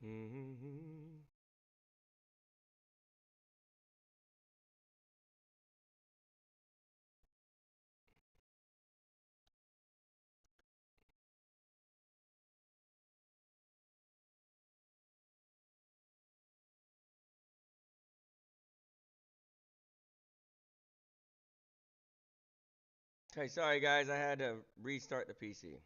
Mm-hmm. Hey, sorry guys, I had to restart the PC.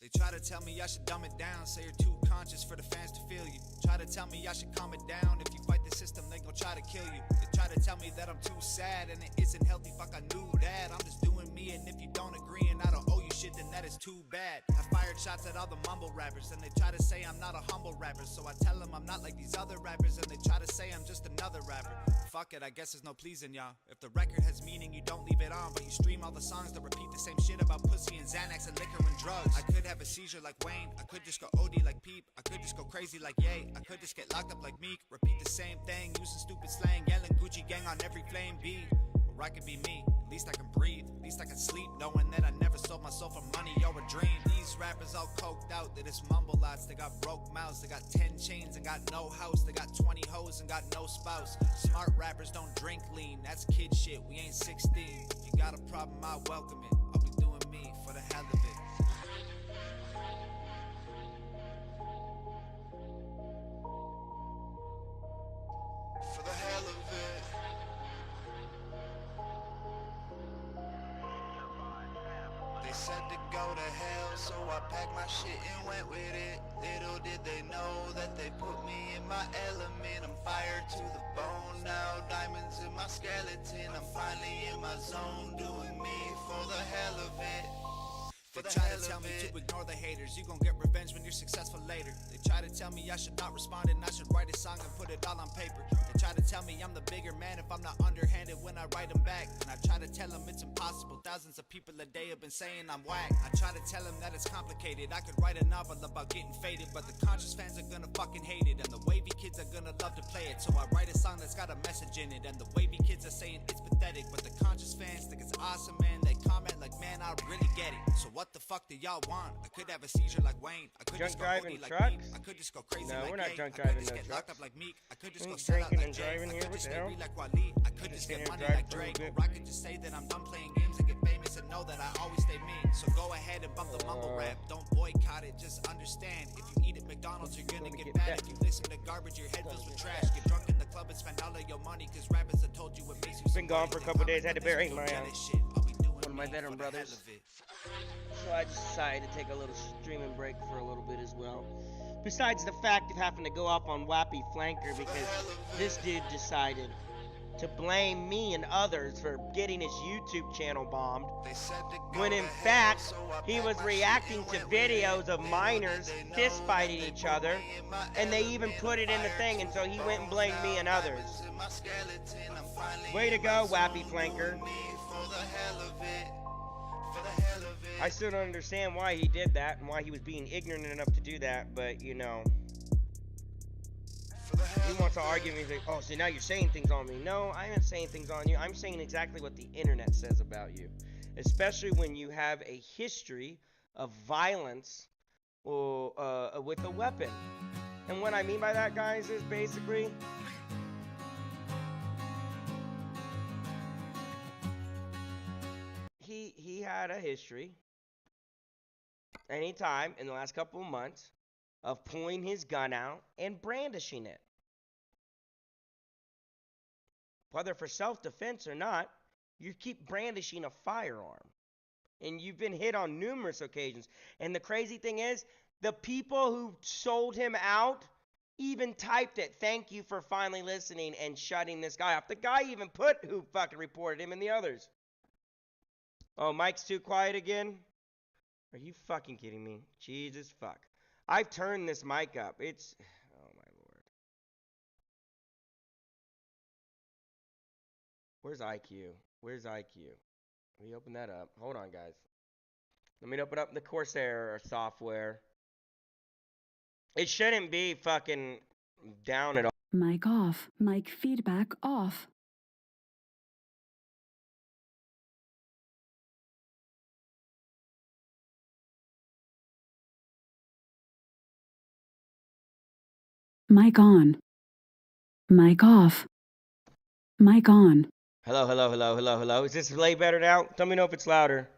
They try to tell me I should dumb it down, say you're too conscious for the fans to feel you. Try to tell me I should calm it down, if you fight the system they gon' try to kill you. They try to tell me that I'm too sad and it isn't healthy, fuck I knew that. I'm just doing me and if you don't agree and I don't owe you shit then that is too bad. I fired shots at all the mumble rappers and they try to say I'm not a humble rapper. So I tell them I'm not like these other rappers and they try to say I'm just another rapper. Fuck it, I guess there's no pleasing y'all. If the record has meaning, you don't leave it on, but you stream all the songs that repeat the same shit about pussy and Xanax and liquor and drugs. I could have a seizure like Wayne, I could just go OD like Peep, I could just go crazy like Ye, I could just get locked up like Meek, repeat the same thing, using stupid slang, yelling Gucci gang on every flame beat. Or I could be me, at least I can breathe, at least I can sleep, knowing that I never sold my soul for money or a dream. These rappers all coked out, they just mumble lots, they got broke mouths, they got 10 chains and got no house, they got 20 hoes and got no spouse. Smart rappers don't drink lean, that's kid shit, we ain't 16. If you got a problem, I welcome it, I'll be doing me for the hell of it. For the hell of it. They said to go to hell, so I packed my shit and went with it. Little did they know that they put me in my element. I'm fired to the bone now, diamonds in my skeleton. I'm finally in my zone, doing me for the hell of it. They try to tell me to ignore the haters, you gon' get revenge when you're successful later. They try to tell me I should not respond and I should write a song and put it all on paper. They try to tell me I'm the bigger man if I'm not underhanded when I write them back. And I try to tell them it's impossible, thousands of people a day have been saying I'm whack. I try to tell them that it's complicated, I could write a novel about getting faded, but the conscious fans are gonna fucking hate it, and the wavy kids are gonna love to play it. So I write a song that's got a message in it, and the wavy kids are saying it's pathetic, but the conscious fans think it's awesome, man. They comment like, man, I really get it. So what the fuck do y'all want? I could have a seizure like Wayne, I could Drunk just go driving OD like trucks? Meek, I could just go crazy No, like we're not Ye, drunk I could driving just no get trucks. locked up like Meek, I could just We go ain't sell out drinking like and Jay, driving I here, could what just the get hell? free like Waleed, I could just Sit get here and money drive like for a little Drake, bit. or I could just say that I'm done playing games and get famous and know that I always stay me. So go ahead and bump the mumble rap, don't boycott it, just understand. If you eat at McDonald's, you're gonna get bad. If you listen to garbage, your head fills with trash. Get drunk in the club and spend all of your money, cause rappers have told you what makes you Been gone for a couple days, had to bury my one of my veteran brothers. So I just decided to take a little streaming break for a little bit as well. Besides the fact of having to go off on Wappy Flanker because this dude decided to blame me and others for getting his YouTube channel bombed, when in fact he was reacting to videos of minors fistfighting each other, and they even put it in the thing, and so he went and blamed me and others. Way to go, Wappy Flanker. I still don't understand why he did that and why he was being ignorant enough to do that, but you know, he wants to argue with me, like, oh, so now you're saying things on me. No, I ain't saying things on you. I'm saying exactly what the internet says about you, especially when you have a history of violence or with a weapon. And what I mean by that, guys, is basically he had a history anytime in the last couple of months of pulling his gun out and brandishing it. Whether for self-defense or not, you keep brandishing a firearm. And you've been hit on numerous occasions. And the crazy thing is, the people who sold him out even typed it, thank you for finally listening and shutting this guy off. The guy even put who fucking reported him and the others. Oh, Mike's too quiet again? Are you fucking kidding me? Jesus fuck. I've turned this mic up. It's. Oh my lord. Where's IQ? Where's IQ? Let me open that up. Hold on, guys. Let me open up the Corsair software. It shouldn't be fucking down at all. Mic off. Mic feedback off. Mic on. Mic off. Mic on. Hello, hello, hello, hello, hello. Is this way better now? Tell me know if it's louder.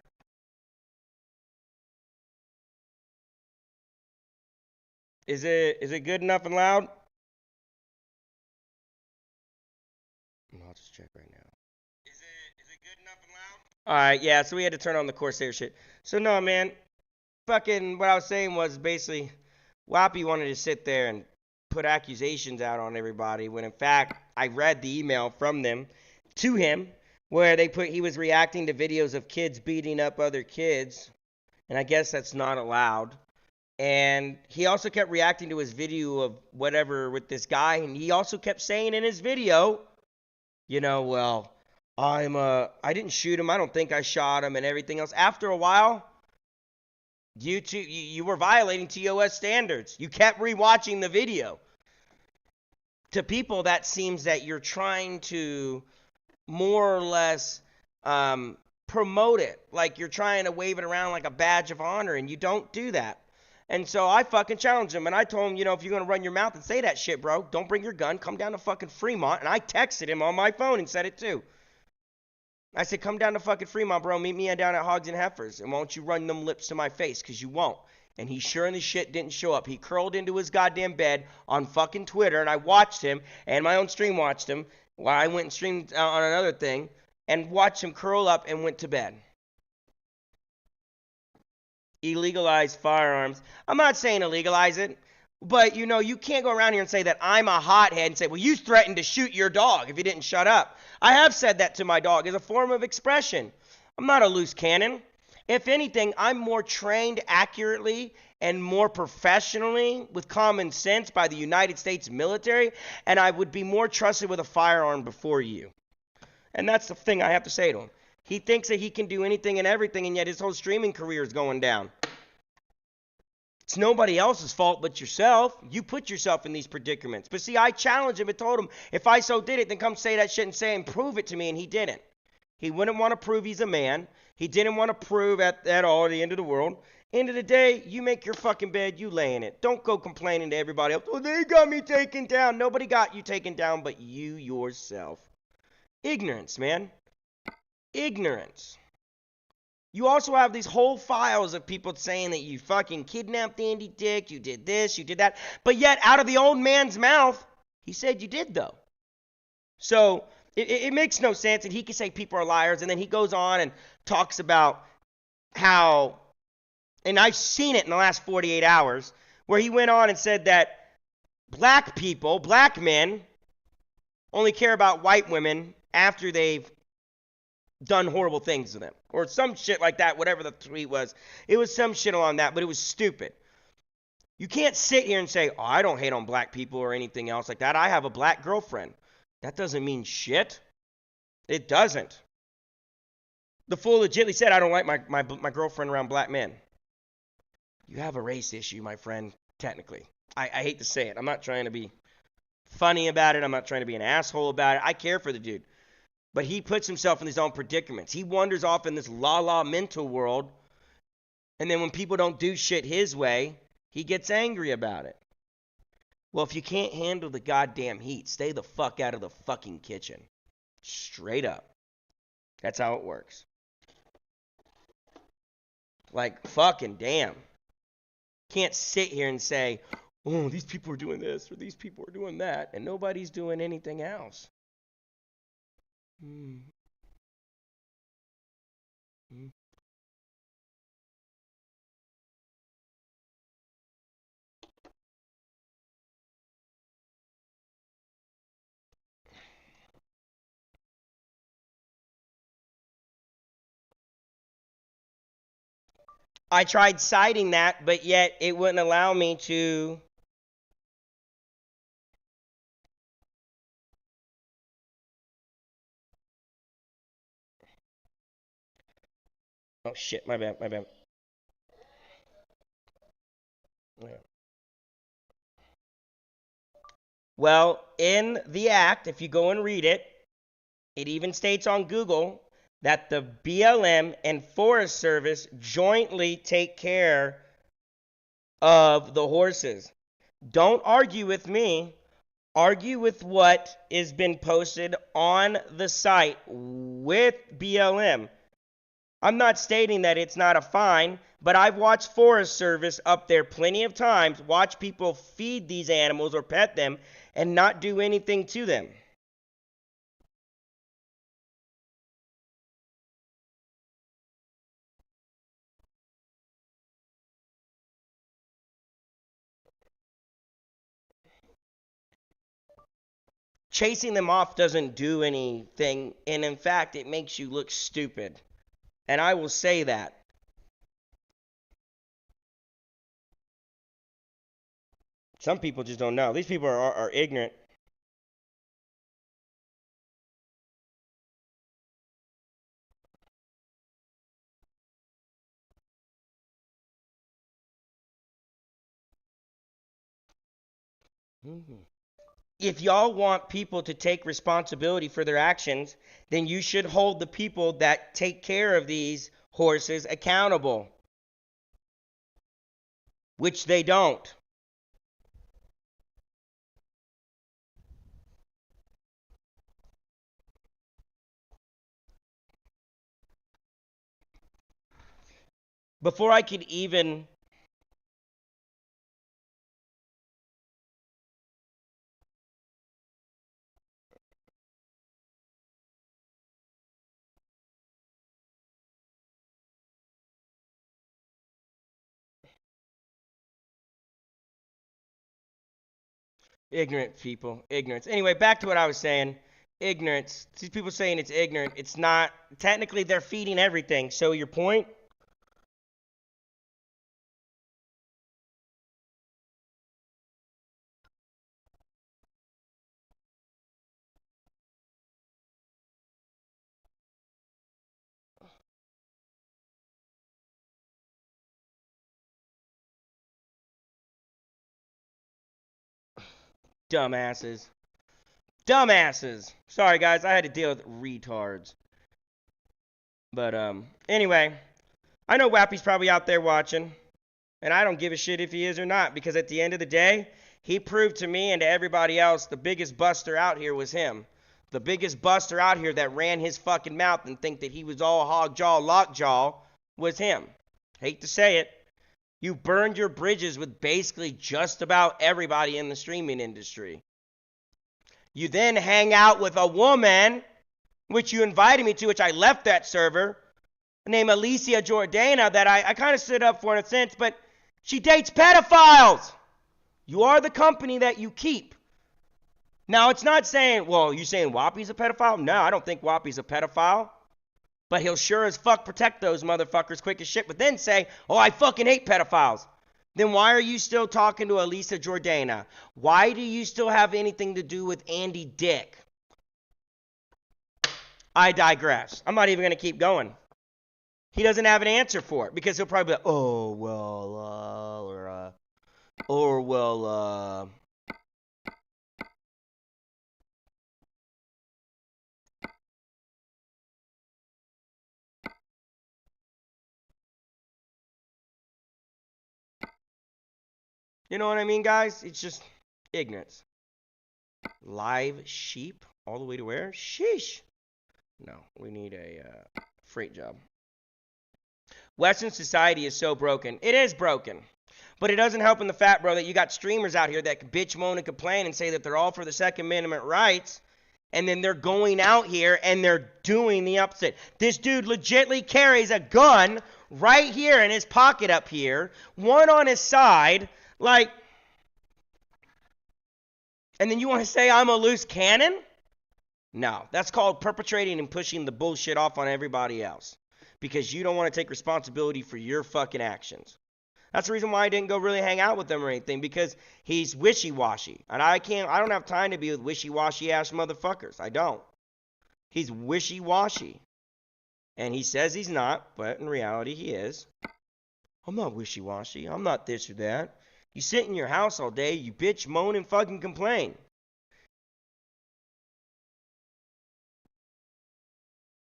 Is it good enough and loud? I'll just check right now. Is it good enough and loud? Alright, yeah, so we had to turn on the Corsair shit. So no man, fucking what I was saying was basically Wappy wanted to sit there and put accusations out on everybody when in fact I read the email from them to him where they put he was reacting to videos of kids beating up other kids, and I guess that's not allowed. And he also kept reacting to his video of whatever with this guy, and he also kept saying in his video, well, I didn't shoot him, I don't think I shot him and everything else. After a while, you were violating TOS standards. You kept rewatching the video. To people, that seems that you're trying to more or less promote it, like you're trying to wave it around like a badge of honor, and you don't do that. And so I fucking challenged him, and I told him, if you're gonna run your mouth and say that shit, bro, don't bring your gun. Come down to fucking Fremont, and I texted him on my phone and said it too. I said, come down to fucking Fremont, bro. Meet me down at Hogs and Heifers, and won't you run them lips to my face? Because you won't. And he sure in the shit didn't show up. He curled into his goddamn bed on fucking Twitter, and I watched him, and my own stream watched him, while I went and streamed on another thing, and watched him curl up and went to bed. Illegalize firearms. I'm not saying illegalize it, but you can't go around here and say that I'm a hothead and say, well, you threatened to shoot your dog if you didn't shut up. I have said that to my dog as a form of expression. I'm not a loose cannon. If anything, I'm more trained accurately and more professionally with common sense by the United States military, and I would be more trusted with a firearm before you. And that's the thing I have to say to him. He thinks that he can do anything and everything, and yet his whole streaming career is going down. It's nobody else's fault but yourself. You put yourself in these predicaments. But see, I challenged him and told him, if I so did it, then come say that shit and say and prove it to me, and he didn't. He wouldn't want to prove he's a man. He didn't want to prove at all the end of the world. End of the day, you make your fucking bed, you lay in it. Don't go complaining to everybody else, oh, they got me taken down. Nobody got you taken down but you yourself. Ignorance, man. Ignorance. You also have these whole files of people saying that you fucking kidnapped Andy Dick, you did this, you did that, but yet out of the old man's mouth, he said you did though. So it makes no sense, and he can say people are liars, and then he goes on and talks about how, and I've seen it in the last 48 hours, where he went on and said that black people, black men, only care about white women after they've done horrible things to them. Or some shit like that, whatever the tweet was. It was some shit along that, but it was stupid. You can't sit here and say, oh, I don't hate on black people or anything else like that. I have a black girlfriend. That doesn't mean shit. It doesn't. The fool legitimately said, I don't like my girlfriend around black men. You have a race issue, my friend, technically. I hate to say it. I'm not trying to be funny about it. I'm not trying to be an asshole about it. I care for the dude. But he puts himself in his own predicaments. He wanders off in this la-la mental world. And then when people don't do shit his way, he gets angry about it. Well, if you can't handle the goddamn heat, stay the fuck out of the fucking kitchen. Straight up. That's how it works. Like, fucking damn. Can't sit here and say, oh, these people are doing this or these people are doing that, and nobody's doing anything else. Hmm. Hmm. I tried citing that, but yet it wouldn't allow me to. Oh shit, my bad, my bad. Yeah. Well, in the act, if you go and read it, it even states on Google that the BLM and Forest Service jointly take care of the horses. Don't argue with me. Argue with what has been posted on the site with BLM. I'm not stating that it's not a fine, but I've watched Forest Service up there plenty of times, watch people feed these animals or pet them and not do anything to them. Chasing them off doesn't do anything, and in fact, it makes you look stupid. And I will say that. Some people just don't know. These people are ignorant. If y'all want people to take responsibility for their actions, then you should hold the people that take care of these horses accountable, which they don't. Before I could even. Ignorant people, ignorance. Anyway, back to what I was saying. Ignorance. These people saying it's ignorant. It's not. Technically, they're feeding everything. So, your point? Dumbasses. Dumbasses. Sorry, guys. I had to deal with retards. But, anyway. I know Wappy's probably out there watching. And I don't give a shit if he is or not. Because at the end of the day, he proved to me and to everybody else the biggest buster out here was him. The biggest buster out here that ran his fucking mouth and think that he was all hog jaw, lock jaw was him. Hate to say it. You burned your bridges with basically just about everybody in the streaming industry. You then hang out with a woman, which you invited me to, which I left that server, named Alicia Jordana, that I kind of stood up for in a sense, but she dates pedophiles. You are the company that you keep. Now, it's not saying, well, you saying Wappy's a pedophile? No, I don't think Wappy's a pedophile. But he'll sure as fuck protect those motherfuckers quick as shit, but then say, oh, I fucking hate pedophiles. Then why are you still talking to Elisa Jordana? Why do you still have anything to do with Andy Dick? I digress. I'm not even going to keep going. He doesn't have an answer for it because he'll probably be like, oh, well, you know what I mean, guys? It's just ignorance. Live sheep all the way to where? Sheesh. No, we need a freight job. Western society is so broken. It is broken. But it doesn't help in the fact, bro, that you got streamers out here that can bitch, moan, and complain and say that they're all for the Second Amendment rights. And then they're going out here and they're doing the opposite. This dude legitimately carries a gun right here in his pocket up here, one on his side, like, and then you want to say I'm a loose cannon? No, that's called perpetrating and pushing the bullshit off on everybody else. because you don't want to take responsibility for your fucking actions. That's the reason why I didn't go really hang out with him or anything, because he's wishy-washy. And I don't have time to be with wishy-washy ass motherfuckers. I don't. He's wishy-washy. And he says he's not, but in reality he is. I'm not wishy-washy. I'm not this or that. You sit in your house all day, you bitch, moan, and fucking complain.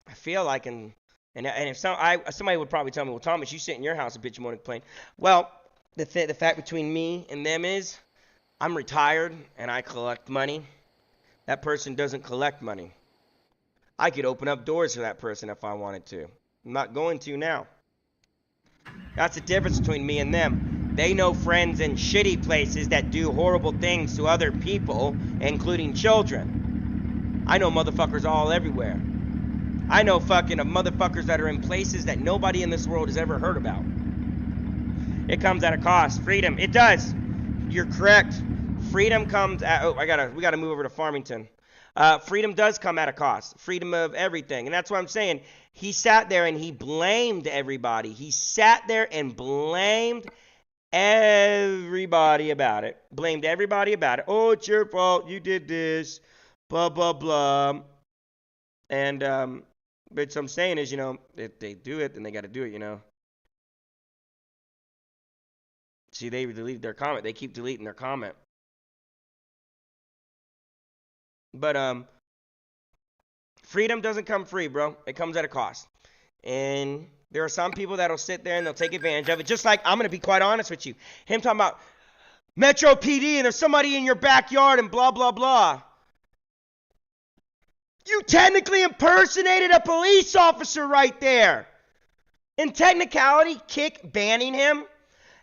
I feel like, and if somebody would probably tell me, well, Thomas, you sit in your house and bitch, moan, and complain. Well, the fact between me and them is, I'm retired and I collect money. That person doesn't collect money. I could open up doors for that person if I wanted to. I'm not going to now. That's the difference between me and them. They know friends in shitty places that do horrible things to other people, including children. I know motherfuckers all everywhere. I know fucking motherfuckers that are in places that nobody in this world has ever heard about. It comes at a cost. Freedom. It does. You're correct. Freedom comes at... Oh, we gotta move over to Farmington. Freedom does come at a cost. Freedom of everything. And that's what I'm saying. He sat there and he blamed everybody. He sat there and blamed everybody about it. Blamed everybody about it. Oh, it's your fault. You did this. Blah, blah, blah. And, but what I'm saying is, if they do it, then they got to do it, See, they deleted their comment. They keep deleting their comment. But, freedom doesn't come free, bro. It comes at a cost. And there are some people that'll sit there and they'll take advantage of it. Just like, I'm going to be quite honest with you. Him talking about Metro PD and there's somebody in your backyard and blah, blah, blah. You technically impersonated a police officer right there. In technicality, Kick banning him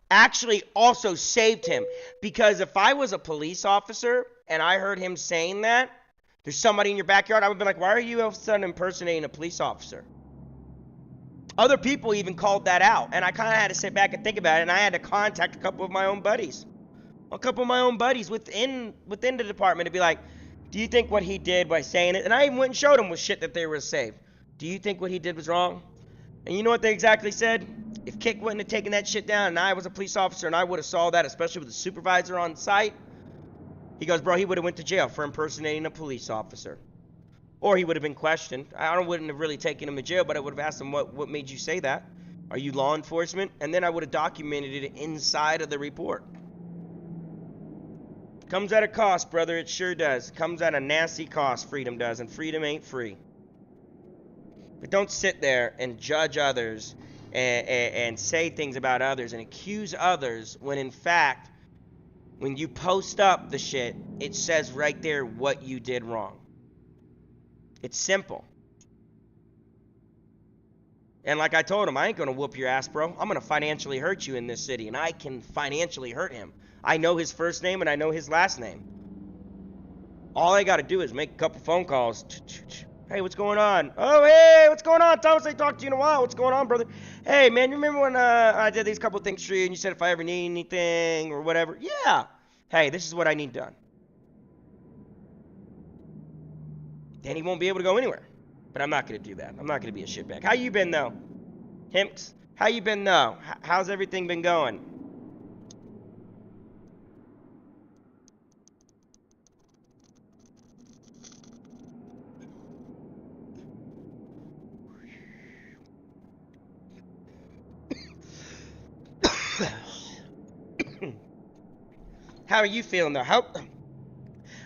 actually also saved him. Because if I was a police officer and I heard him saying that, there's somebody in your backyard, I would be like, why are you all of a sudden impersonating a police officer? Other people even called that out. And I kind of had to sit back and think about it. And I had to contact a couple of my own buddies. A couple of my own buddies within the department to be like, do you think what he did by saying it, and I even went and showed him with shit that they were saved. Do you think what he did was wrong? And you know what they exactly said? If Kick wouldn't have taken that shit down and I was a police officer and I would have saw that, especially with the supervisor on site, he goes, bro, he would have went to jail for impersonating a police officer. Or he would have been questioned. I wouldn't have really taken him to jail, but I would have asked him, what made you say that? Are you law enforcement? And then I would have documented it inside of the report. Comes at a cost, brother. It sure does. Comes at a nasty cost, freedom does. And freedom ain't free. But don't sit there and judge others and say things about others and accuse others when in fact, when you post up the shit, it says right there what you did wrong. It's simple. And like I told him, I ain't going to whoop your ass, bro. I'm going to financially hurt you in this city. And I can financially hurt him. I know his first name and I know his last name. All I got to do is make a couple phone calls. Hey, what's going on? Oh, hey, what's going on? Thomas, I talked to you in a while. What's going on, brother? Hey, man, you remember when I did these couple things for you and you said if I ever need anything or whatever? Yeah. Hey, this is what I need done. Then he won't be able to go anywhere. But I'm not going to do that. I'm not going to be a shitbag. How you been, though? Himps, how you been, though? How's everything been going? How are you feeling, though?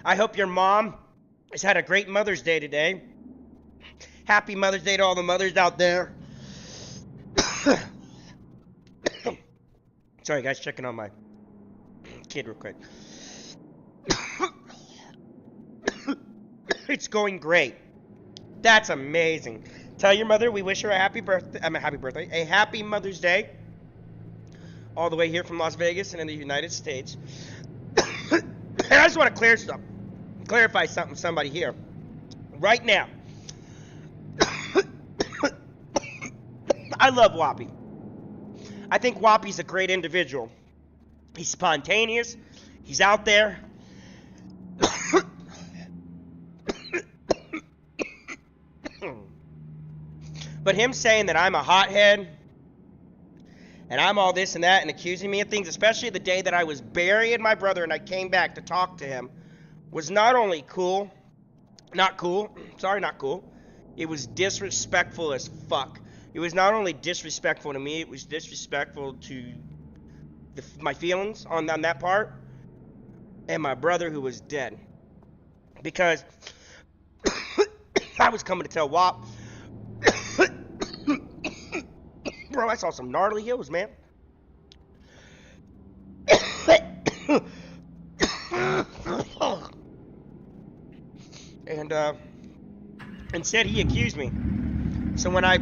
I hope your mom has had a great Mother's Day today. Happy Mother's Day to all the mothers out there. Sorry, guys, checking on my kid real quick. It's going great. That's amazing. Tell your mother we wish her a happy happy Mother's Day. All the way here from Las Vegas and in the United States. And I just want to clarify something to somebody here. Right now. I love Whoppy. I think Whoppy's a great individual. He's spontaneous. He's out there. But him saying that I'm a hothead and I'm all this and that and accusing me of things, especially the day that I was burying my brother and I came back to talk to him, was not only cool, not cool, sorry, not cool, it was disrespectful as fuck. It was not only disrespectful to me, it was disrespectful to my feelings on that part, and my brother who was dead. Because I was coming to tell WAP, bro, I saw some gnarly hills, man. And instead he accused me. So when I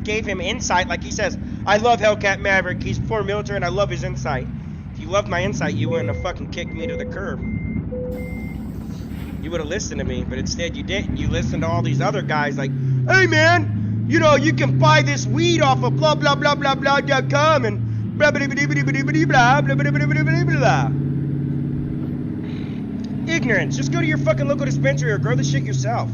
gave him insight, like he says, I love Hellcat Maverick, he's for military and I love his insight. If you loved my insight, you wouldn't have fucking kicked me to the curb. You would have listened to me, but instead you didn't. You listened to all these other guys like, hey man, you know, you can buy this weed off of blah blah blah blah blah.com and blah blah blah blah blah blah blah blah blah. Ignorance. Just go to your fucking local dispensary or grow the shit yourself.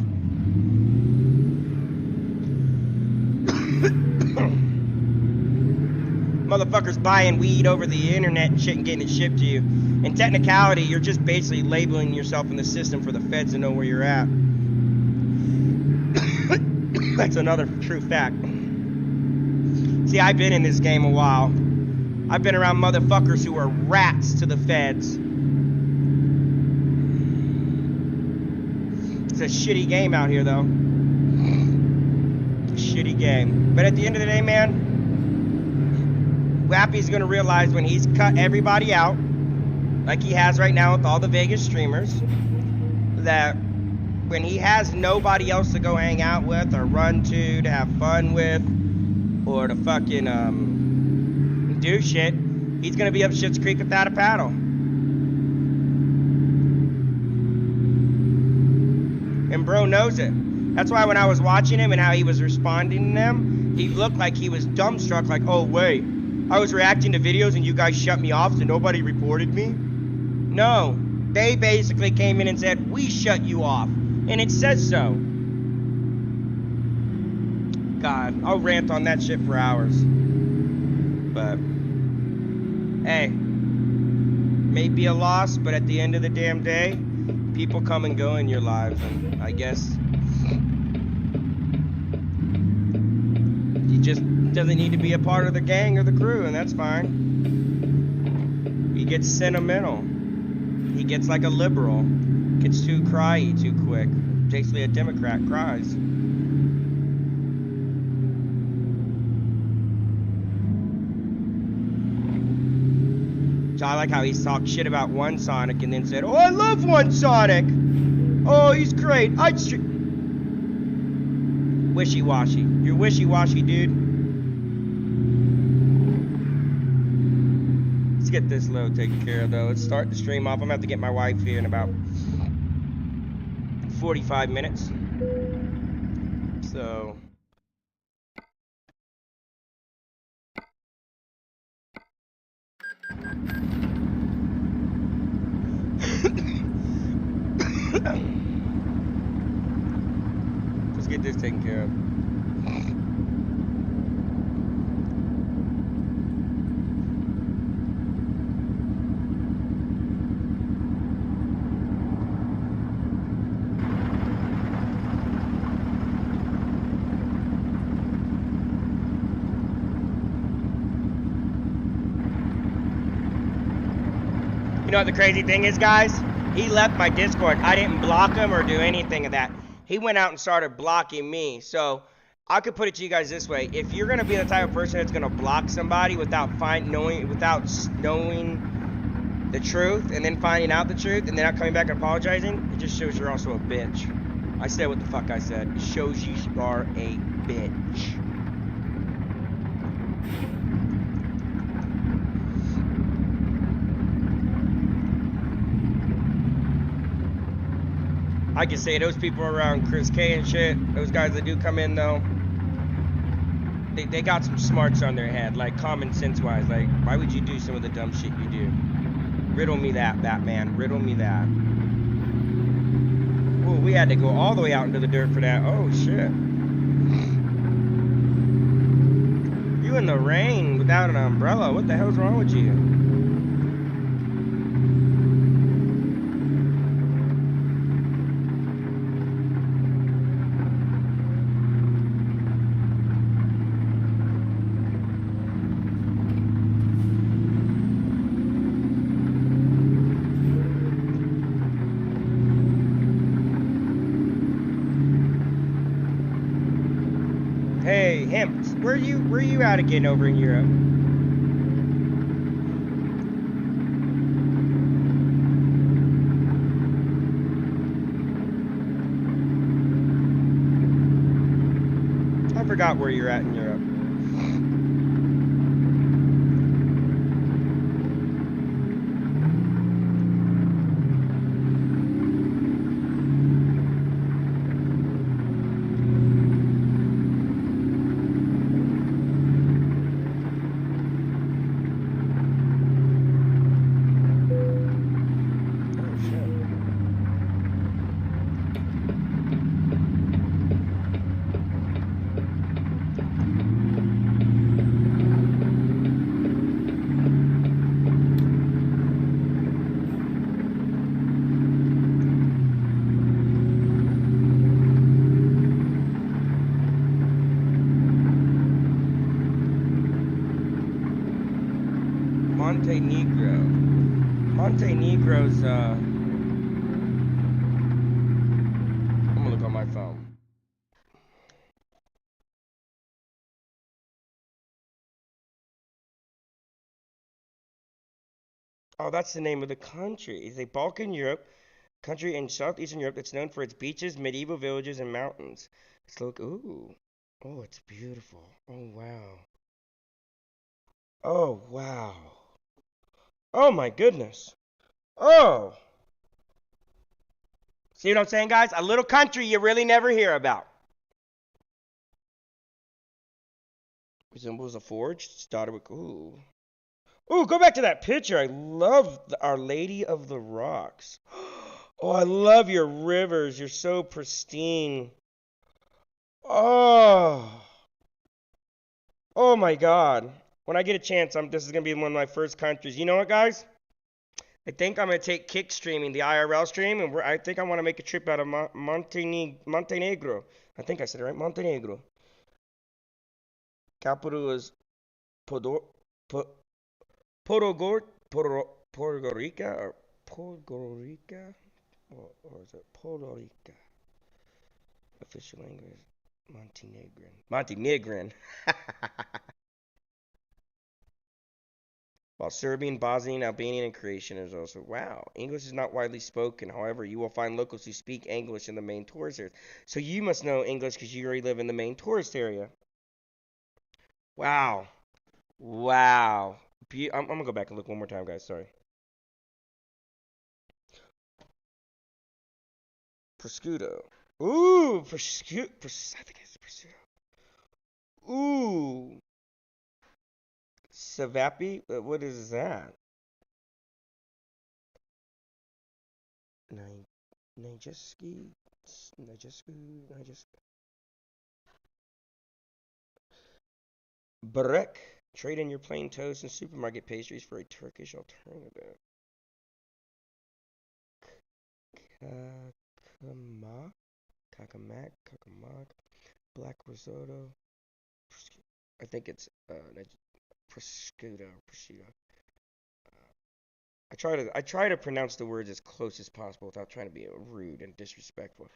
Motherfuckers buying weed over the internet and shit and getting it shipped to you. In technicality, you're just basically labeling yourself in the system for the feds to know where you're at. That's another true fact. See, I've been in this game a while. I've been around motherfuckers who are rats to the feds. It's a shitty game out here, though. Shitty game. But at the end of the day, man, Wappy's gonna realize when he's cut everybody out, like he has right now with all the Vegas streamers, that when he has nobody else to go hang out with or run to have fun with, or to fucking do shit, he's gonna be up Shit's Creek without a paddle. And bro knows it. That's why when I was watching him and how he was responding to them, he looked like he was dumbstruck, like, oh wait, I was reacting to videos and you guys shut me off so nobody reported me? No, they basically came in and said, we shut you off. And it says so. God, I'll rant on that shit for hours. But, hey, may be a loss, but at the end of the damn day, people come and go in your lives, and I guess he just doesn't need to be a part of the gang or the crew, and that's fine. He gets sentimental. He gets like a liberal. Gets too cryy too quick. Basically a Democrat cries. So I like how he's talked shit about One Sonic and then said, oh, I love One Sonic. Oh, he's great. Wishy-washy. You're wishy-washy, dude. Let's get this load taken care of, though. Let's start the stream off. I'm going to have to get my wife here in about 45 minutes. So... let's get this taken care of. You know what the crazy thing is, guys? He left my Discord. I didn't block him or do anything of that. He went out and started blocking me. So I could put it to you guys this way: if you're gonna be the type of person that's gonna block somebody without knowing the truth, and then finding out the truth, and then not coming back and apologizing, it just shows you're also a bitch. I said what the fuck I said. It shows you are a bitch. I can say those people around Chris K and shit, those guys that do come in though, they got some smarts on their head, like common sense wise. Like, why would you do some of the dumb shit you do? Riddle me that, Batman. Riddle me that. Ooh, we had to go all the way out into the dirt for that. Oh shit. You in the rain without an umbrella. What the hell's wrong with you? Hey, Hemps, where you at again over in Europe? I forgot where you're at in Europe. Oh shit. Montenegro. Montenegro's I'm gonna look on my phone. Oh, that's the name of the country. It's a Balkan Europe country in southeastern Europe that's known for its beaches, medieval villages, and mountains. Let's look. Ooh. Oh, it's beautiful. Oh wow. Oh wow. Oh my goodness. Oh. See what I'm saying, guys? A little country you really never hear about. Resembles a forge. Started with ooh. Ooh, go back to that picture. I love Our Lady of the Rocks. Oh, I love your rivers. You're so pristine. Oh. Oh my God. When I get a chance, this is gonna be one of my first countries. You know what, guys? I think I'm gonna take kick streaming, the IRL stream, and I think I want to make a trip out of Montenegro. I think I said it right, Montenegro. Capital is Podor, Podogor, Podgorica, or Podgorica, or is it Podgorica? Official language, Montenegrin. Montenegrin. While Serbian, Bosnian, Albanian, and Croatian is also. Wow. English is not widely spoken. However, you will find locals who speak English in the main tourist areas. So you must know English because you already live in the main tourist area. Wow. Wow. I'm going to go back and look one more time, guys. Sorry. Prosciutto. Ooh, prosciutto. I think it's prosciutto. Ooh. Savapi? What is that? Nijeski? Nijeski? Barek. Trade in your plain toast and supermarket pastries for a Turkish alternative. Kakamak? Kakamak? Black risotto? I think it's prosciutto. I try to pronounce the words as close as possible without trying to be rude and disrespectful.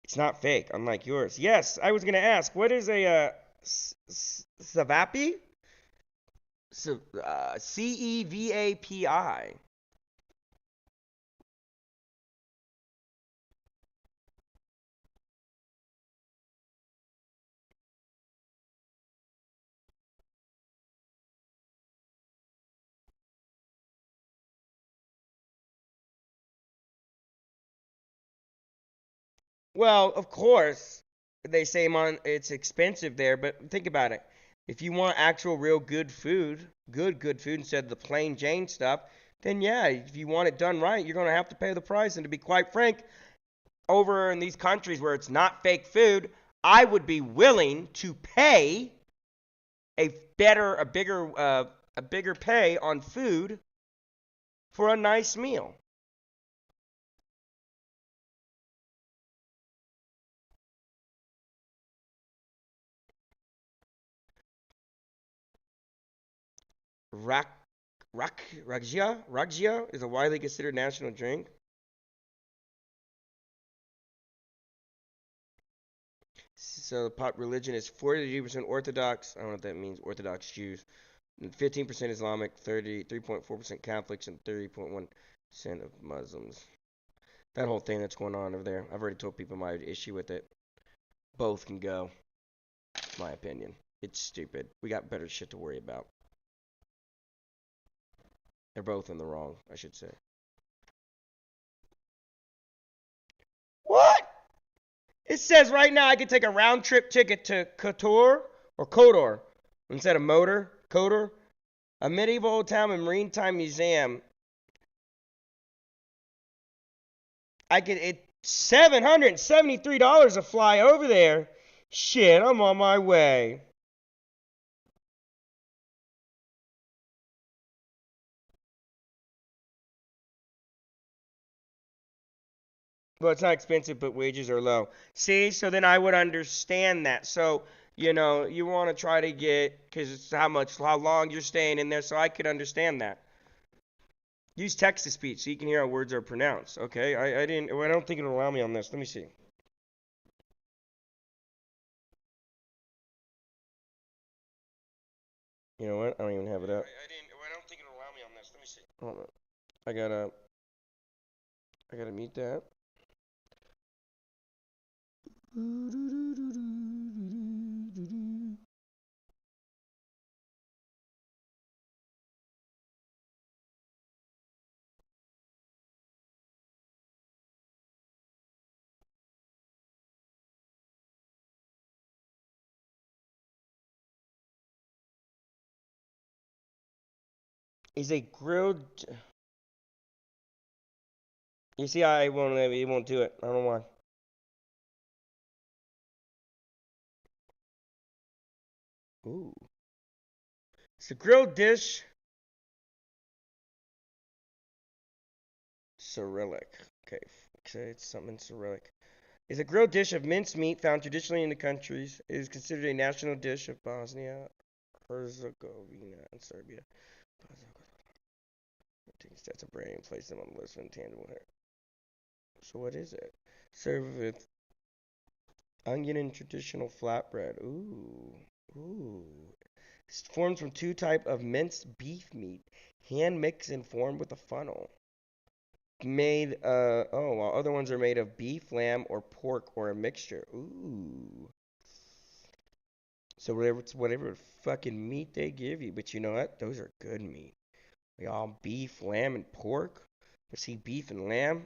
It's not fake, unlike yours. Yes, I was gonna ask, what is a Cevapi? Cevapi. Well, of course, they say it's expensive there, but think about it. If you want actual real good food, good food instead of the plain Jane stuff, then yeah, if you want it done right, you're gonna have to pay the price. And to be quite frank, over in these countries where it's not fake food, I would be willing to pay a bigger pay on food for a nice meal. Ragia is a widely considered national drink. So the pop religion is 43% Orthodox. I don't know what that means. Orthodox Jews. 15% Islamic, 3.4% Catholics, and 30.1% of Muslims. That whole thing that's going on over there. I've already told people my issue with it. Both can go. My opinion. It's stupid. We got better shit to worry about. They're both in the wrong, I should say. What? It says right now I can take a round trip ticket to Kotor instead of Motor, Kotor, a medieval old town and maritime museum. I get it $773 to fly over there. Shit, I'm on my way. Well, it's not expensive, but wages are low. See, so then I would understand that. So, you know, you want to try to get, because it's how long you're staying in there, so I could understand that. Use text to speech so you can hear how words are pronounced. Okay, I don't think it'll allow me on this. Let me see. You know what? I don't even have it up. I don't think it'll allow me on this. Let me see. Hold on. I gotta mute that. Is a grilled. You see, it won't do it. I don't know why. Ooh. It's a grilled dish. Cyrillic. Okay, it's something Cyrillic. It's a grilled dish of minced meat found traditionally in the countries. It is considered a national dish of Bosnia, Herzegovina, and Serbia. Taking stats of brain, place them on the list of intangible hair. So what is it? Served with onion and traditional flatbread. Ooh. It's formed from two types of minced beef meat, hand mixed and formed with a funnel. While other ones are made of beef, lamb, or pork, or a mixture. Ooh. So whatever fucking meat they give you, but you know what? Those are good meat. Like all beef, lamb, and pork. But see, beef and lamb,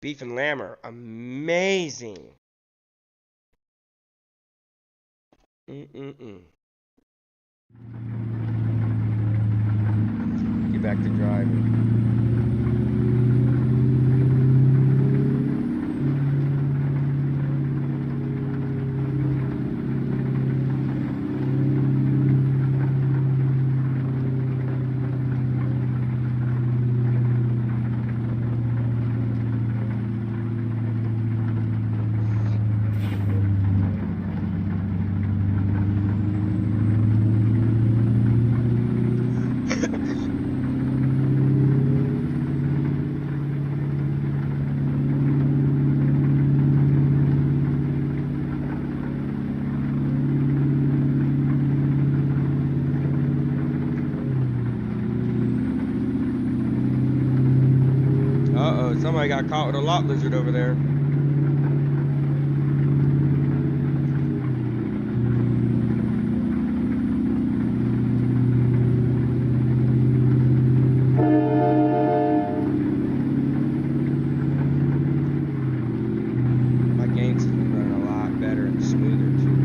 Beef and lamb are amazing. Get back to driving. Somebody got caught with a lot lizard over there. My game's running a lot better and smoother too.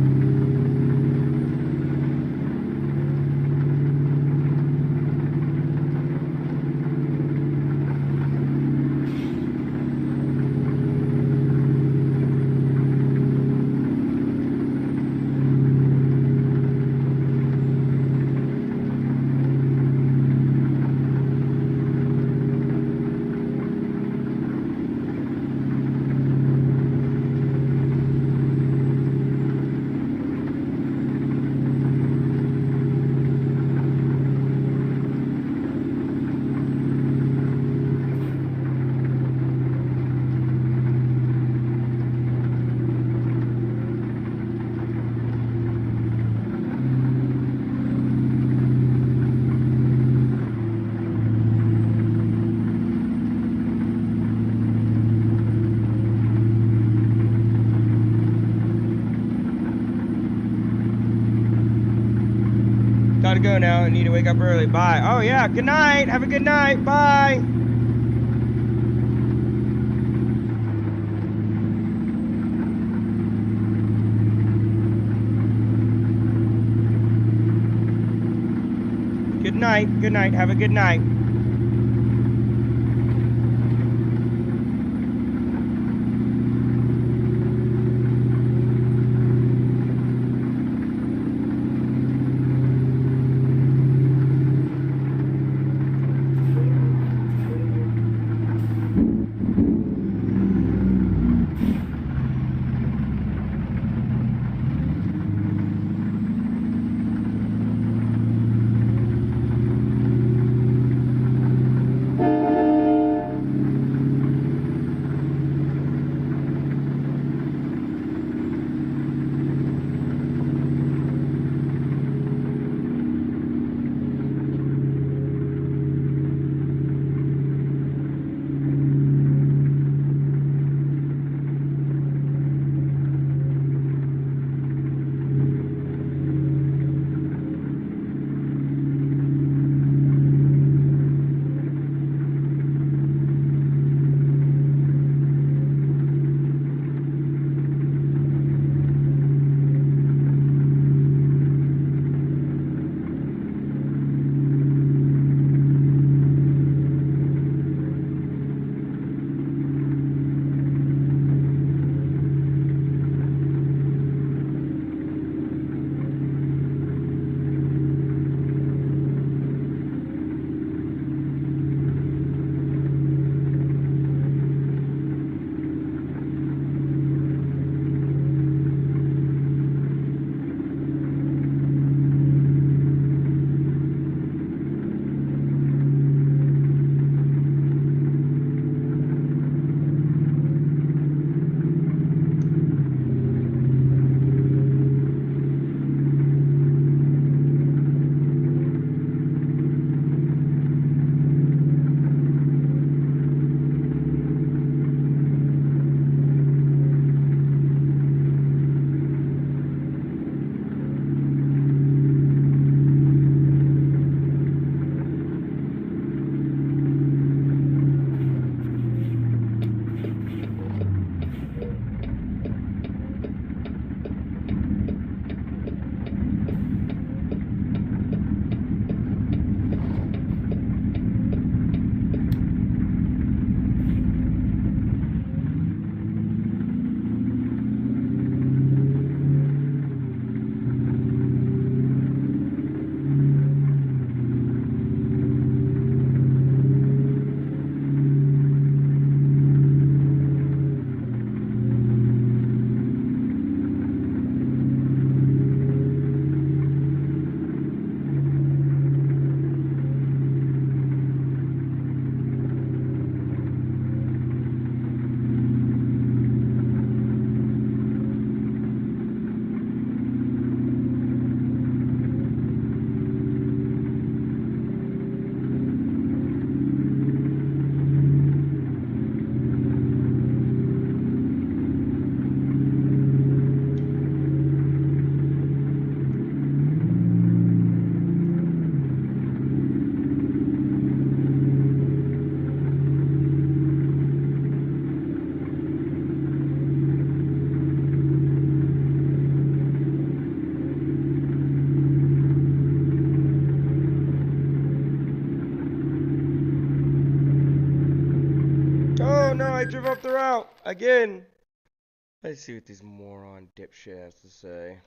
go now. I need to wake up early. Bye. Oh, yeah. Good night. Have a good night. Bye. Good night. Good night. Have a good night. Oh no, I drove off the route again. Let's see what this moron dipshit has to say.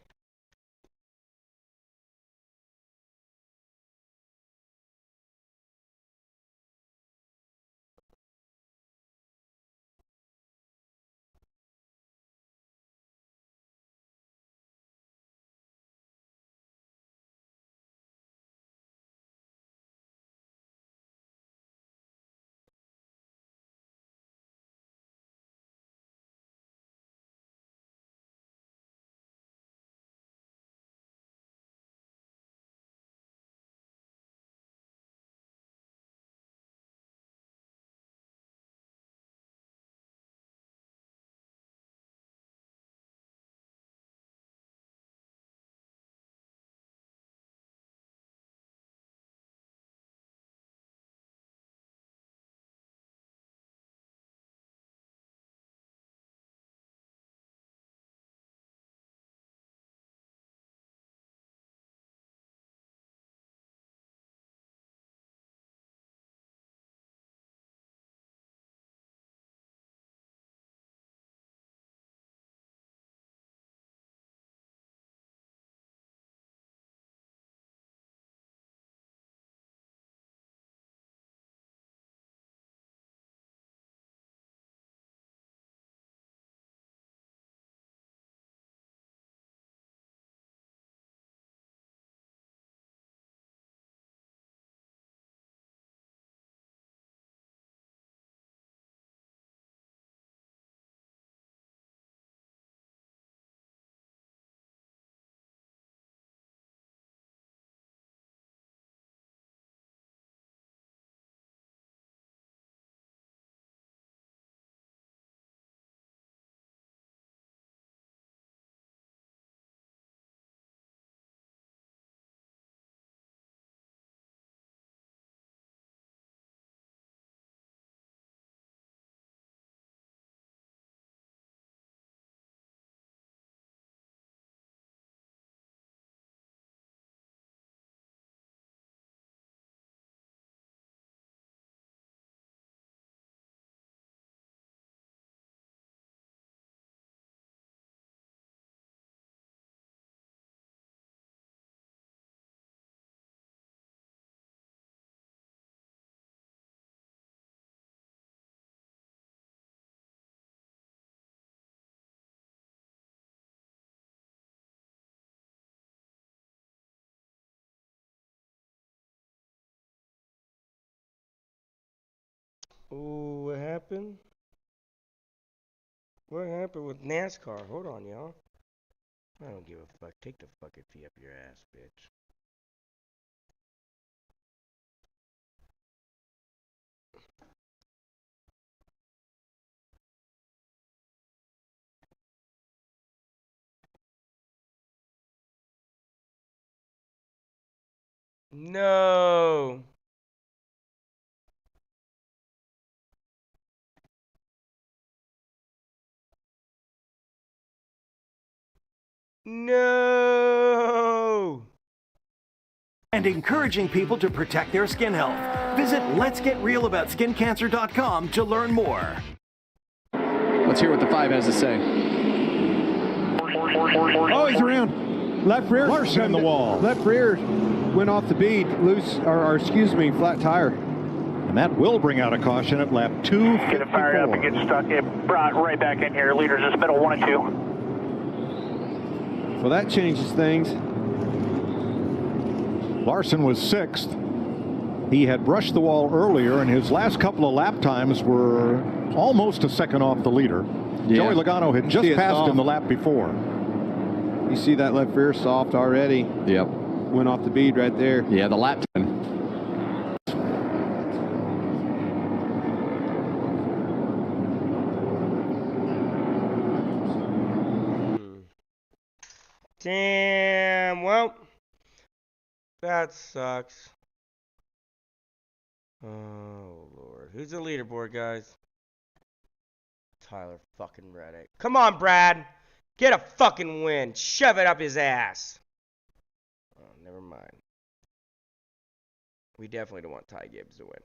Ooh, what happened? What happened with NASCAR? Hold on, y'all. I don't give a fuck. Take the fucking fee up your ass, bitch. No. No. And encouraging people to protect their skin health. Visit letsgetrealaboutSkinCancer.com to learn more. Let's hear what the 5 has to say. Oh, he's around. Left rear. Larson in the wall. Left rear went off the bead. Loose, or excuse me, flat tire. And that will bring out a caution at lap 254. Get it fired up and get stuck. It brought right back in here. Leaders just middle 1 and 2. Well, that changes things. Larson was 6th. He had brushed the wall earlier, and his last couple of lap times were almost a second off the leader. Yeah. Joey Logano had just passed him the lap before. You see that left rear soft already. Yep. Went off the bead right there. Yeah, the lap time. Damn. Well, that sucks. Oh, Lord. Who's the leaderboard, guys? Tyler fucking Reddick. Come on, Brad. Get a fucking win. Shove it up his ass. Oh, never mind. We definitely don't want Ty Gibbs to win.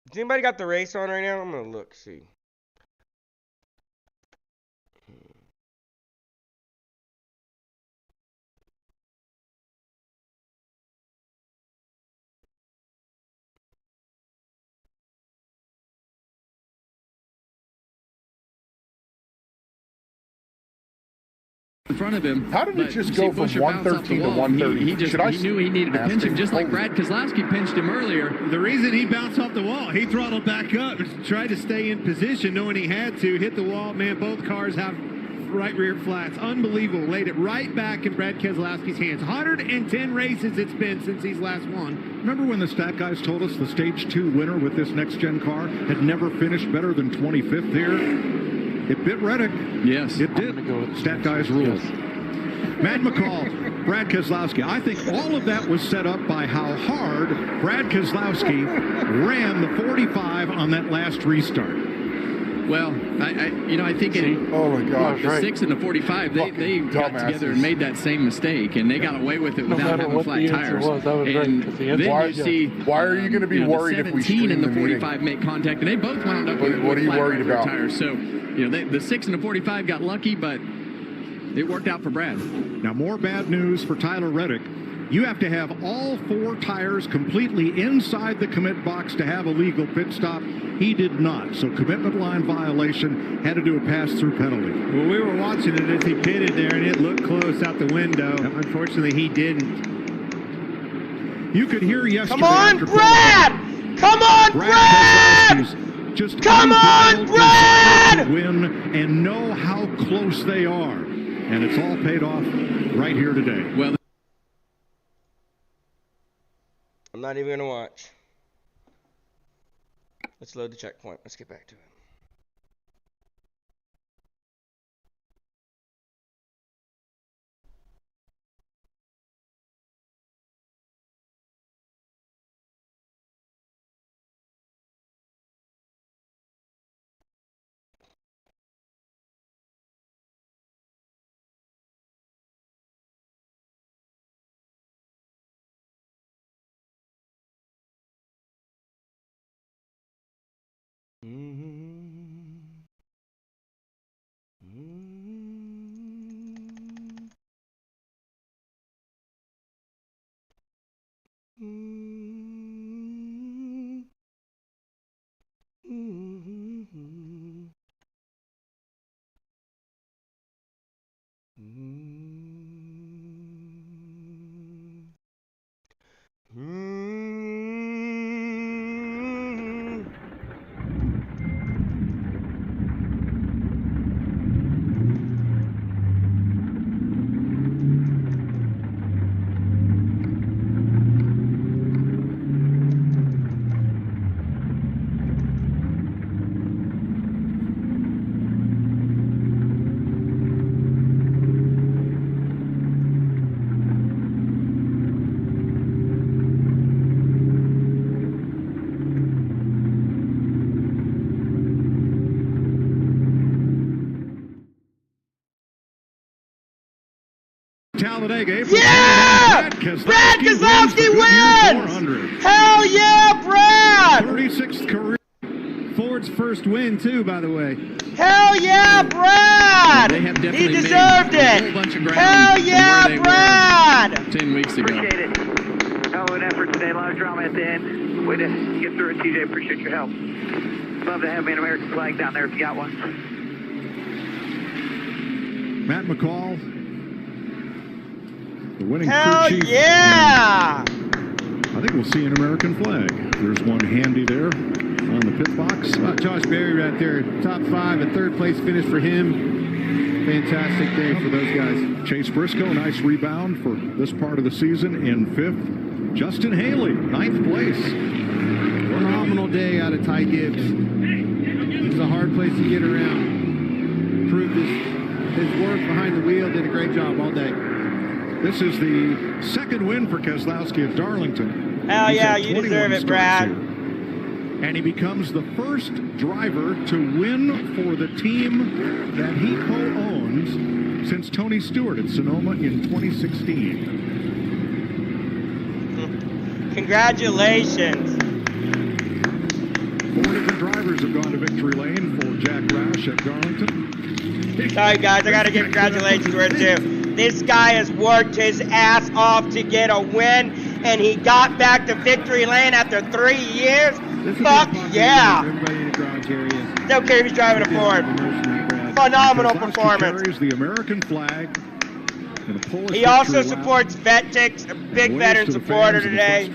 Does anybody got the race on right now? I'm gonna look, see. In front of him. How did it just go from 113 to 130? He knew he needed to pinch him, just like Brad Keselowski pinched him earlier. The reason he bounced off the wall, he throttled back up and tried to stay in position, knowing he had to hit the wall. Man, both cars have right rear flats. Unbelievable. Laid it right back in Brad Keselowski's hands. 110 races it's been since he's last won. Remember when the stat guys told us the Stage 2 winner with this next-gen car had never finished better than 25th here? It bit Reddick. Yes. It did. Stat guys rules. Yes. Matt McCall, Brad Keselowski. I think all of that was set up by how hard Brad Keselowski ran the 45 on that last restart. Well, I think oh my gosh, the 6 and the 45, they got together and made that same mistake, and they got away with it without having flat tires. And then you see, why are you going to be worried if we stream and the 45 make contact, and they both wound up with what are you worried about? Tires. So, the 6 and the 45 got lucky, but it worked out for Brad. Now, more bad news for Tyler Reddick. You have to have all 4 tires completely inside the commit box to have a legal pit stop. He did not, so commitment line violation, had to do a pass-through penalty. Well, we were watching it as he pitted there, and it looked close out the window. Unfortunately, he didn't. You could hear yesterday. Come on, Brad! Come on, Brad! Just come on, Brad! To win and know how close they are. And it's all paid off right here today. Well, I'm not even going to watch. Let's load the checkpoint. Let's get back to it. Mm-hmm. Talladega. Yeah! Brad Keselowski wins! Hell yeah, Brad! 36th career. Ford's first win, too, by the way. Hell yeah, Brad! They have definitely He deserved made it! A whole bunch of ground Hell yeah, from where they Brad! were 10 weeks ago. Appreciate it. Hell of an effort today. A lot of drama at the end. Way to get through it, TJ. Appreciate your help. Love to have me an American flag down there if you got one. Matt McCall, the winning Hell crew chief. yeah! I think we'll see an American flag. There's one handy there on the pit box. Josh Berry right there, top 5, a third place finish for him. Fantastic day for those guys. Chase Briscoe, nice rebound for this part of the season in 5th. Justin Haley, 9th place. Phenomenal day out of Ty Gibbs. It's a hard place to get around. Proved his work behind the wheel, did a great job all day. This is the 2nd win for Keselowski at Darlington. Hell yeah, you deserve it, Brad. And he becomes the first driver to win for the team that he co-owns since Tony Stewart at Sonoma in 2016. Congratulations. 4 different drivers have gone to victory lane for Jack Roush at Darlington. Sorry, guys, I gotta give congratulations where it's due. This guy has worked his ass off to get a win, and he got back to victory lane after 3 years. Fuck yeah! Don't care if he's driving a Ford. Phenomenal performance. Carries the American flag. He also supports VetTix, a big veteran supporter today.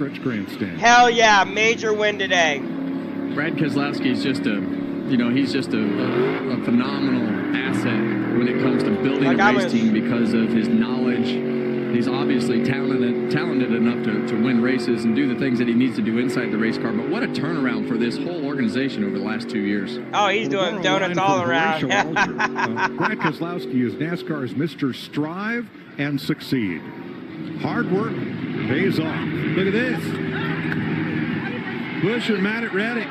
Hell yeah, major win today. Brad Keselowski is just a phenomenal asset when it comes to building a race team because of his knowledge. He's obviously talented enough to win races and do the things that he needs to do inside the race car. But what a turnaround for this whole organization over the last 2 years. Oh, he's doing donuts all around. Brad Keselowski is NASCAR's Mr. Strive and Succeed. Hard work pays off. Look at this. Bush and Matt at Reddick.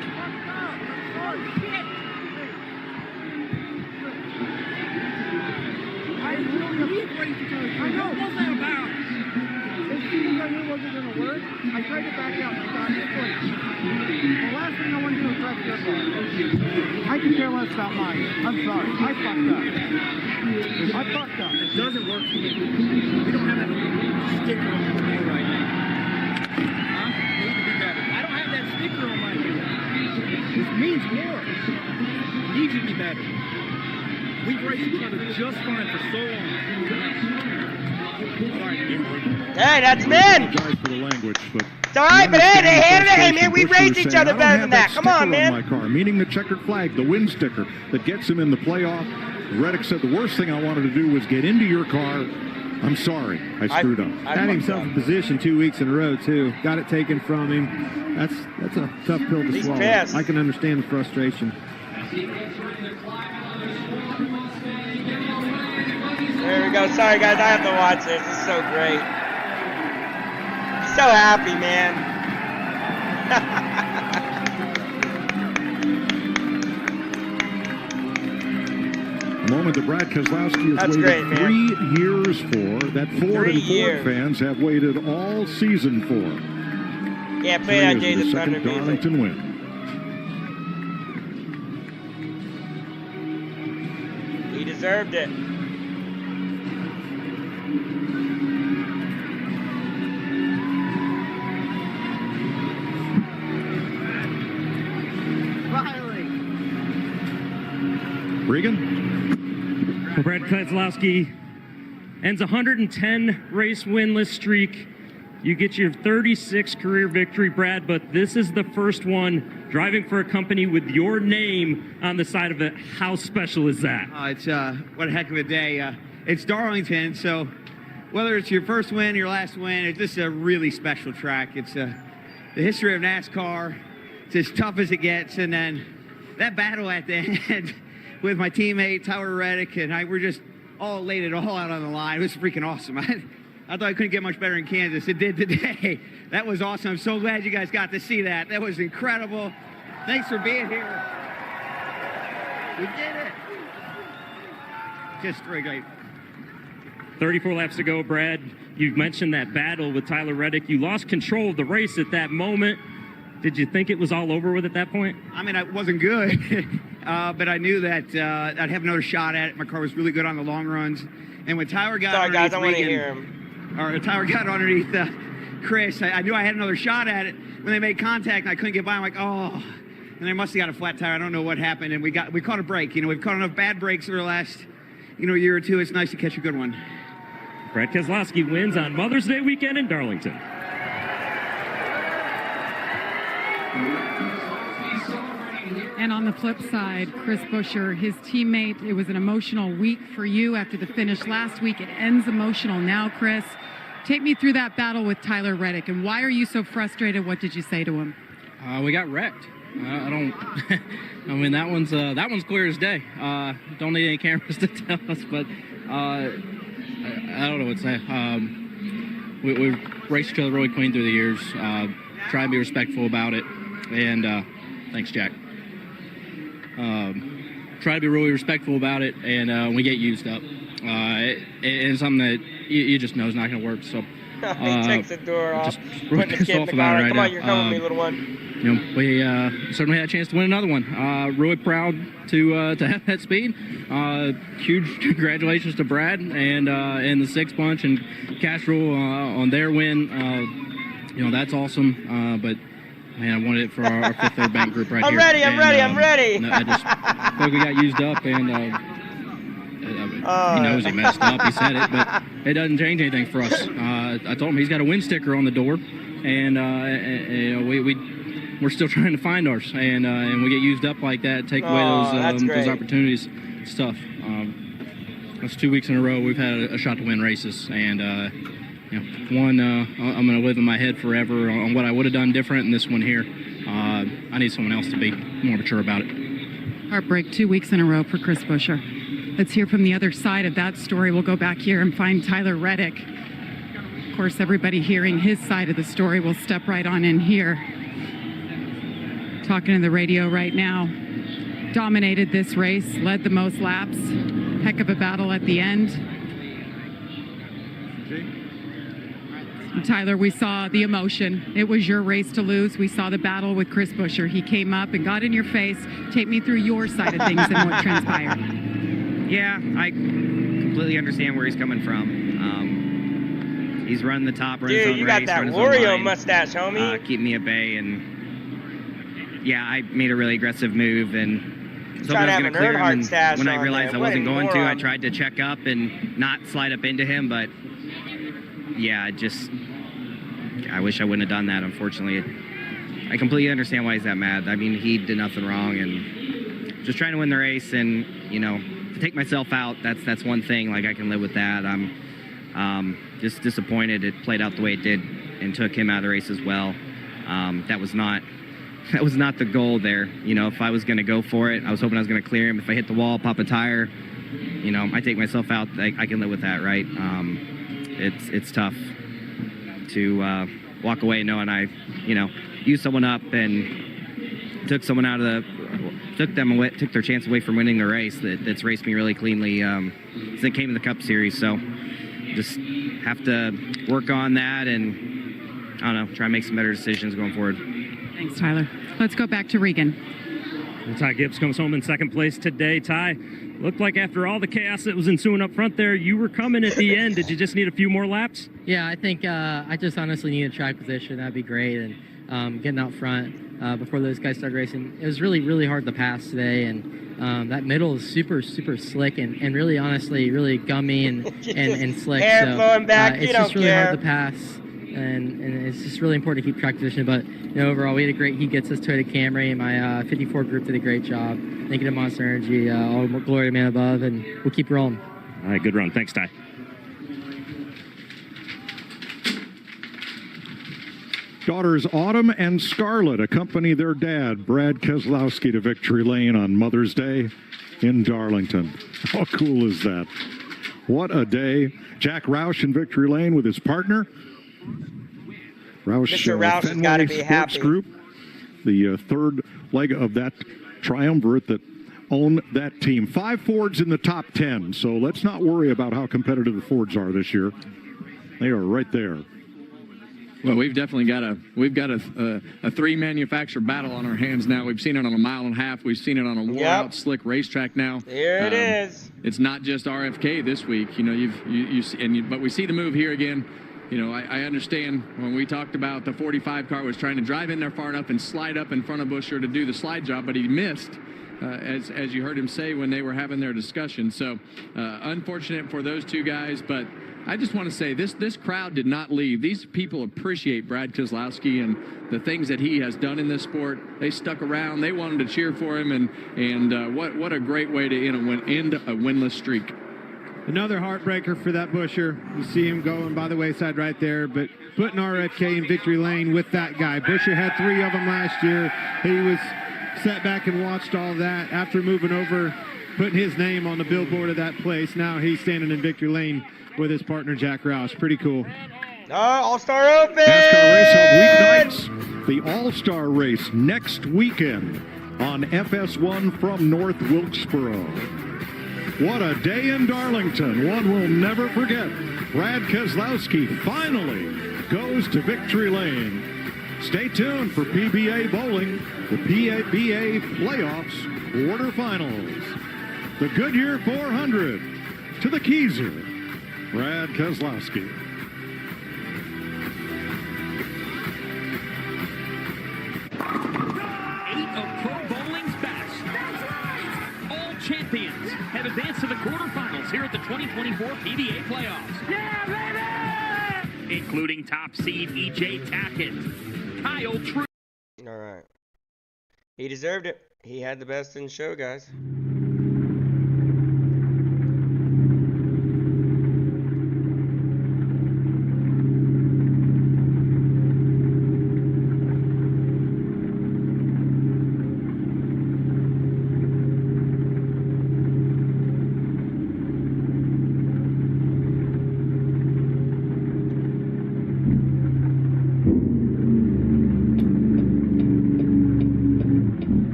I know, what's that about? As soon as I knew it wasn't going to work, I tried to back out and I thought, the last thing I want to do is drive your car. I can care less about mine. I'm sorry. I fucked up. It doesn't work for me. We don't have that sticker on the wheel right now. Huh? Need to be better. I don't have that sticker on my wheel. This means more. Need to be better. We've raced each other just fine for so long. Hey, that's men. For the language, but it's all right, but hey, they handed it. Hey, man, we raced each other better than that. Come on, man. On my car, meaning the checkered flag, the win sticker that gets him in the playoff. Reddick said the worst thing I wanted to do was get into your car. I'm sorry, I screwed up. Had himself in position 2 weeks in a row too. Got it taken from him. That's a tough pill to swallow. Pissed. I can understand the frustration. There we go. Sorry, guys. I have to watch this. It's so great. So happy, man. A moment that Brad Keselowski has waited 3 years for, that Ford and Ford fans have waited all season for. Yeah, play that Days of Thunder music. Darlington win. He deserved it. Regan? Well, Brad Keselowski ends a 110 race winless streak. You get your 36th career victory, Brad, but this is the first one driving for a company with your name on the side of it. How special is that? It's what a heck of a day. It's Darlington, so whether it's your first win, your last win, it's just a really special track. It's the history of NASCAR. It's as tough as it gets, and then that battle at the end with my teammate Tyler Reddick and I were just all laid it all out on the line. It was freaking awesome. I thought I couldn't get much better in Kansas. It did today. That was awesome. I'm so glad you guys got to see that. That was incredible. Thanks for being here. We did it. Just really great. 34 laps to go, Brad. You mentioned that battle with Tyler Reddick. You lost control of the race at that moment. Did you think it was all over with at that point? I mean, it wasn't good, but I knew that I'd have another shot at it. My car was really good on the long runs. And when Tyler got Sorry, guys, I want to Regan, hear him. Or Tyler got underneath Chris, I knew I had another shot at it. When they made contact and I couldn't get by, I'm like, oh. And they must have got a flat tire. I don't know what happened. And we caught a break. You know, we've caught enough bad breaks over the last, year or two. It's nice to catch a good one. Brad Keselowski wins on Mother's Day weekend in Darlington. And on the flip side, Chris Buescher, his teammate, it was an emotional week for you after the finish last week. It ends emotional now, Chris. Take me through that battle with Tyler Reddick, and why are you so frustrated? What did you say to him? We got wrecked. I don't. I mean, that one's clear as day. Don't need any cameras to tell us, but I don't know what to say. We raced each other really clean through the years. Try and be respectful about it, and thanks, Jack. Try to be really respectful about it, and we get used up. It's something that you just know is not going to work. So he takes the door off, really putting the kid in the car. Come on, you're coming with me, little one. We certainly had a chance to win another one. Really proud to have that speed. Huge congratulations to Brad and the Six Bunch and Castrol on their win. That's awesome. But man, I wanted it for our Fifth Third Bank group right I'm here. Ready, I'm ready. I just feel like we got used up, and he knows he messed up. He said it, but it doesn't change anything for us. I told him he's got a win sticker on the door, and we're still trying to find ours, and we get used up like that, take away those opportunities. It's tough. That's 2 weeks in a row we've had a shot to win races, and one I'm going to live in my head forever on what I would have done different, and this one here, I need someone else to be more mature about it. Heartbreak 2 weeks in a row for Chris Buescher. Let's hear from the other side of that story. We'll go back here and find Tyler Reddick. Of course, everybody hearing his side of the story will step right on in here. Talking to the radio right now. Dominated this race, led the most laps. Heck of a battle at the end. Tyler, we saw the emotion. It was your race to lose. We saw the battle with Chris Buescher. He came up and got in your face. Take me through your side of things and what transpired. Yeah, I completely understand where he's coming from. He's running the top, running his own race. Dude, you got that Wario mustache, homie. Keep me at bay, and yeah, I made a really aggressive move, and so I was going to clear him. And when I realized I wasn't going to, I tried to check up and not slide up into him, but yeah, I wish I wouldn't have done that, unfortunately. I completely understand why he's that mad. I mean, he did nothing wrong, and just trying to win the race, and, to take myself out, that's one thing. Like, I can live with that. I'm just disappointed it played out the way it did and took him out of the race as well. That was not the goal there. If I was going to go for it, I was hoping I was going to clear him. If I hit the wall, pop a tire, I take myself out, I can live with that, right? It's tough to walk away knowing I, used someone up and took someone out of took their chance away from winning the race that's raced me really cleanly since it came in the Cup Series. So just have to work on that and, I don't know, try and make some better decisions going forward. Thanks, Tyler. Let's go back to Regan. And Ty Gibbs comes home in second place today. Ty, looked like after all the chaos that was ensuing up front there, you were coming at the end. Did you just need a few more laps? Yeah, I think I just honestly need a track position. That'd be great. And getting out front, before those guys started racing. It was really, really hard to pass today, and that middle is super, super slick and really, honestly, really gummy and slick. Hair so flowing back, it's just really hard to pass, and it's just really important to keep track position. But overall, we had a great. He gets us Toyota Camry. My 54 group did a great job. Thank you to Monster Energy. All glory to man above, and we'll keep rolling. All right, good run. Thanks, Ty. Daughters Autumn and Scarlett accompany their dad, Brad Keselowski, to victory lane on Mother's Day in Darlington. How cool is that? What a day. Jack Roush in victory lane with his partner. Roush, Mr. Roush has got to be happy. Group, the third leg of that triumvirate that own that team. 5 Fords in the top 10, so let's not worry about how competitive the Fords are this year. They are right there. Well, we've definitely got a three manufacturer battle on our hands now. We've seen it on a 1.5 miles. We've seen it on a wore-out slick racetrack now. There it is. It's not just RFK this week. But we see the move here again. I understand when we talked about the 45 car was trying to drive in there far enough and slide up in front of Buescher to do the slide job, but he missed, as you heard him say when they were having their discussion. So unfortunate for those two guys, but I just want to say this crowd did not leave. These people appreciate Brad Keselowski and the things that he has done in this sport. They stuck around. They wanted to cheer for him, and what a great way to end a winless streak. Another heartbreaker for that Buescher. You see him going by the wayside right there, but putting RFK in victory lane with that guy. Buescher had 3 of them last year. He was sat back and watched all that after moving over, putting his name on the billboard of that place. Now he's standing in victory lane with his partner Jack Roush. Pretty cool. All-Star Open! NASCAR Race Hub weeknights. The All-Star Race next weekend on FS1 from North Wilkesboro. What a day in Darlington. One we'll never forget. Brad Keselowski finally goes to victory lane. Stay tuned for PBA bowling, the PBA playoffs quarterfinals. The Goodyear 400 to the Keyser. Brad Keselowski. Champions have advanced to the quarterfinals here at the 2024 PBA playoffs. Yeah, baby! Including top seed E.J. Tackett, Kyle True. All right. He deserved it. He had the best in show, guys.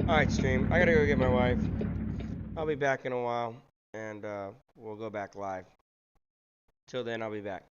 Alright, stream. I gotta go get my wife. I'll be back in a while, and we'll go back live. Till then, I'll be back.